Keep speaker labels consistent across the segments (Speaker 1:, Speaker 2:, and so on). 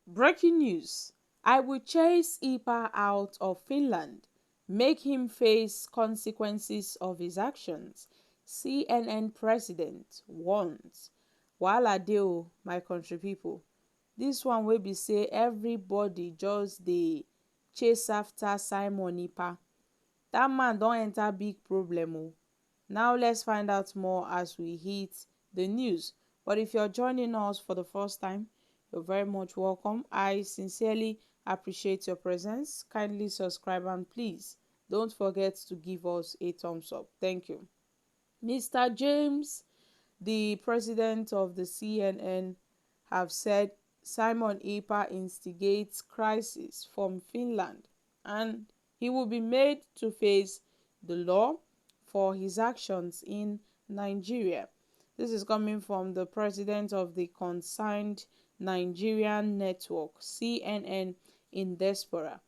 Speaker 1: Breaking news. I will chase Ekpa out of Finland. Make him face consequences of his actions. CNN president warns. Wahala dey o, my country people. This one wey be say everybody just dey chase after Simon Ekpa. Dat man don enter big problem o. Now let's find out more as we hit the news. But if you're joining us for the first time, you're very much welcome. I sincerely appreciate your presence. Kindly subscribe and please don't forget to give us a thumbs up. Thank you. Mr. James, the president of the CNN, have said Simon Ekpa instigates crisis from Finland and he will be made to face the law for his actions in Nigeria. This is coming from the president of the concerned Nigerian network, CNN in diaspora,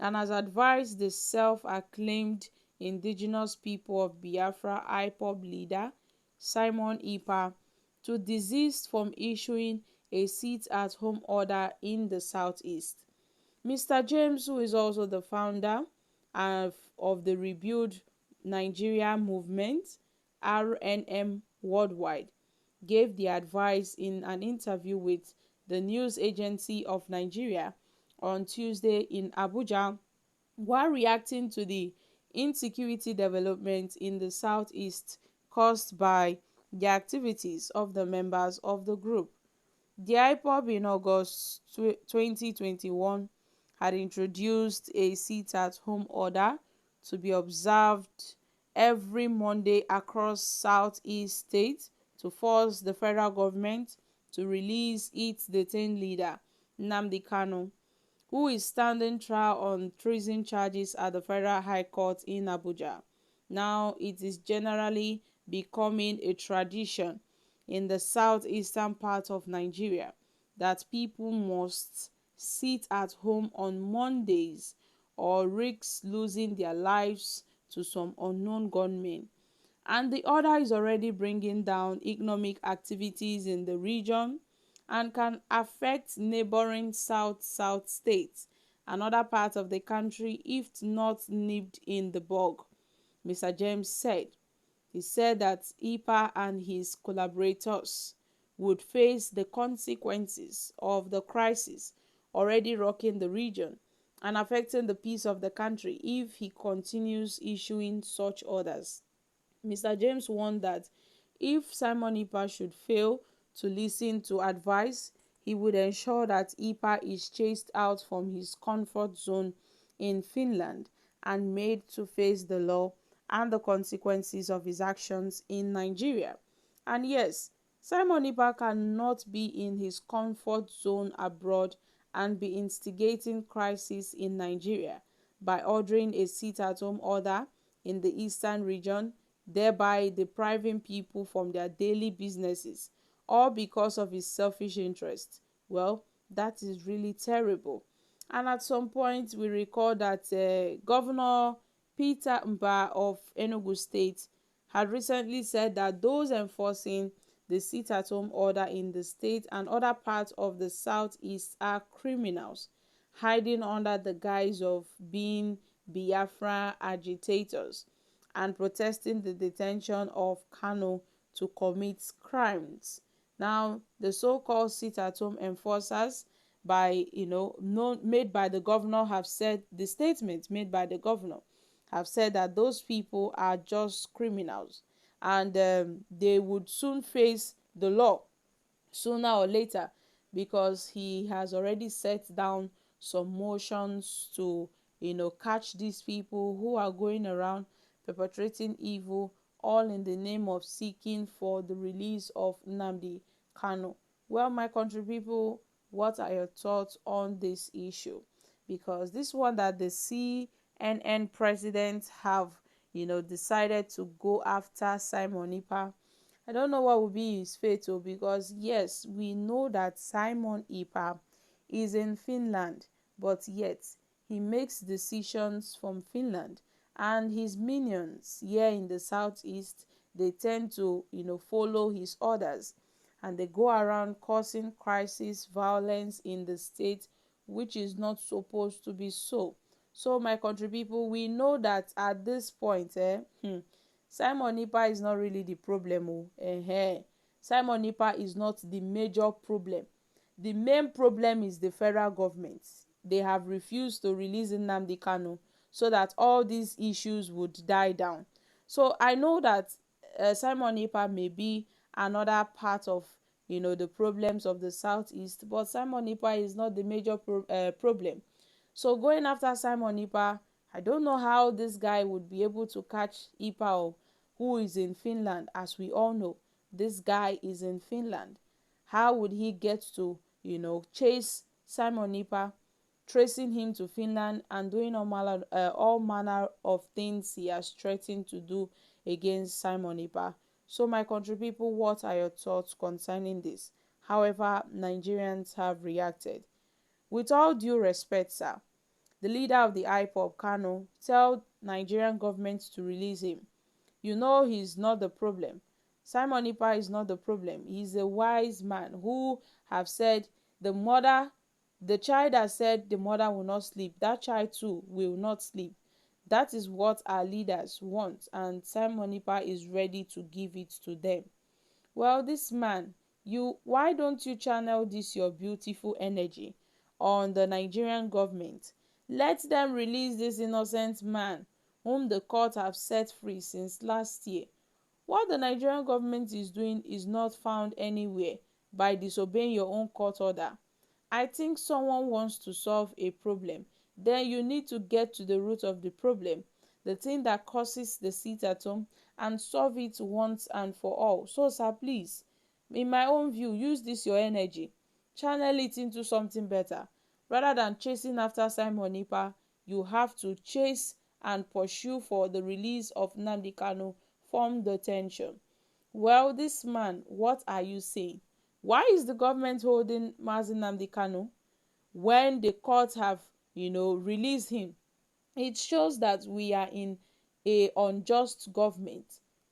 Speaker 1: and has advised the self-acclaimed indigenous people of Biafra IPOB leader Simon Ekpa to desist from issuing a sit-at-home order in the southeast. Mr. James, who is also the founder of the Rebuild Nigeria movement, RNM Worldwide, gave the advice in an interview with the news agency of Nigeria on Tuesday in Abuja while reacting to the insecurity development in the southeast caused by the activities of the members of the group. The IPOB in August 2021 had introduced a sit-at-home order to be observed every Monday across southeast states to force the federal government to release its detained leader, Nnamdi Kanu, who is standing trial on treason charges at the Federal High Court in Abuja. Now it is generally becoming a tradition in the southeastern part of Nigeria that people must sit at home on Mondays or risk losing their lives to some unknown gunmen. And the order is already bringing down economic activities in the region and can affect neighboring south states and other parts of the country if not nipped in the bud, Mr. James said. He said that Ekpa and his collaborators would face the consequences of the crisis already rocking the region and affecting the peace of the country if he continues issuing such orders. Mr. James warned that if Simon Ekpa should fail to listen to advice, he would ensure that Ekpa is chased out from his comfort zone in Finland and made to face the law and the consequences of his actions in Nigeria. And yes, Simon Ekpa cannot be in his comfort zone abroad and be instigating crisis in Nigeria by ordering a sit-at-home order in the eastern region, thereby depriving people from their daily businesses, all because of his selfish interest. Well, that is really terrible. And at some point, we recall that Governor Peter Mba of Enugu State had recently said that those enforcing the sit-at-home order in the state and other parts of the southeast are criminals, hiding under the guise of being Biafra agitators and protesting the detention of Kanu to commit crimes. Now, the so-called sit-at-home enforcers made by the governor have said, the statements made by the governor have said that those people are just criminals and they would soon face the law sooner or later because he has already set down some motions to catch these people who are going around perpetrating evil, all in the name of seeking for the release of Nnamdi Kanu. Well, my country people, what are your thoughts on this issue? Because this one that the CNN president have decided to go after Simon Ekpa, I don't know what will be his fate, because yes, we know that Simon Ekpa is in Finland, but yet he makes decisions from Finland, and his minions here in the southeast, they tend to follow his orders. and they go around causing crisis, violence in the state, which is not supposed to be so. So my country people, we know that at this point, Simon Ekpa is not really the problem. Simon Ekpa is not the major problem. The main problem is the federal government. They have refused to release Nnamdi Kanu so that all these issues would die down. So I know that Simon Ekpa may be another part of the problems of the southeast, but Simon Ekpa is not the major problem. So going after Simon Ekpa, I don't know how this guy would be able to catch Ekpa, who is in Finland. As we all know, this guy is in Finland. How would he get to chase Simon Ekpa, tracing him to Finland and doing all manner of things he has threatened to do against Simon Ekpa? So my country people, what are your thoughts concerning this? However, Nigerians have reacted. With all due respect, sir, the leader of the IPOB, Kano, tell Nigerian government to release him. You know he's not the problem. Simon Ekpa is not the problem. He's a wise man who have said the child has said the mother will not sleep. That child too will not sleep. That is what our leaders want, and Simon Ekpa is ready to give it to them. Well, this man, why don't you channel this your beautiful energy on the Nigerian government? Let them release this innocent man whom the court have set free since last year. What the Nigerian government is doing is not found anywhere by disobeying your own court order. I think someone wants to solve a problem. Then you need to get to the root of the problem, the thing that causes the sit at home, and solve it once and for all. So, sir, please, in my own view, use this your energy, channel it into something better. Rather than chasing after Simon Ekpa, you have to chase and pursue for the release of Nnamdi Kanu from detention. Well, this man, what are you saying? Why is the government holding Mazi Nnamdi Kanu when the courts have, released him? It shows that we are in a unjust government.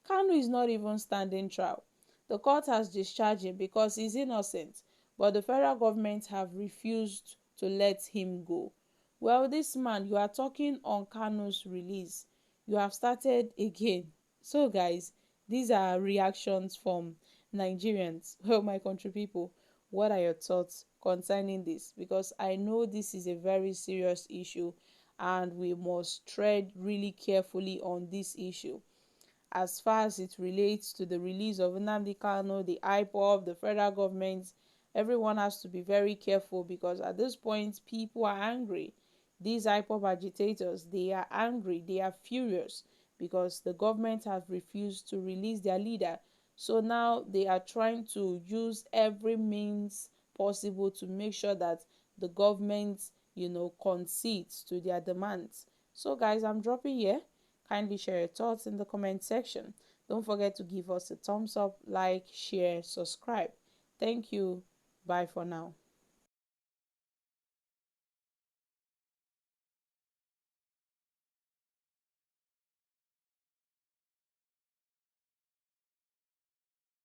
Speaker 1: Kanu is not even standing trial. The court has discharged him because he's innocent, but the federal government have refused to let him go. Well, this man, you are talking on Kanu's release. You have started again. So, guys, these are reactions from Nigerians. Well, my country people, what are your thoughts concerning this? Because I know this is a very serious issue and we must tread really carefully on this issue. As far as it relates to the release of Nnamdi Kanu, the IPOB, the federal government, everyone has to be very careful because at this point, people are angry. These IPOB agitators, they are angry, they are furious because the government have refused to release their leader. So now they are trying to use every means possible to make sure that the government, concedes to their demands. So guys, I'm dropping here. Kindly share your thoughts in the comment section. Don't forget to give us a thumbs up, like, share, subscribe. Thank you. Bye for now.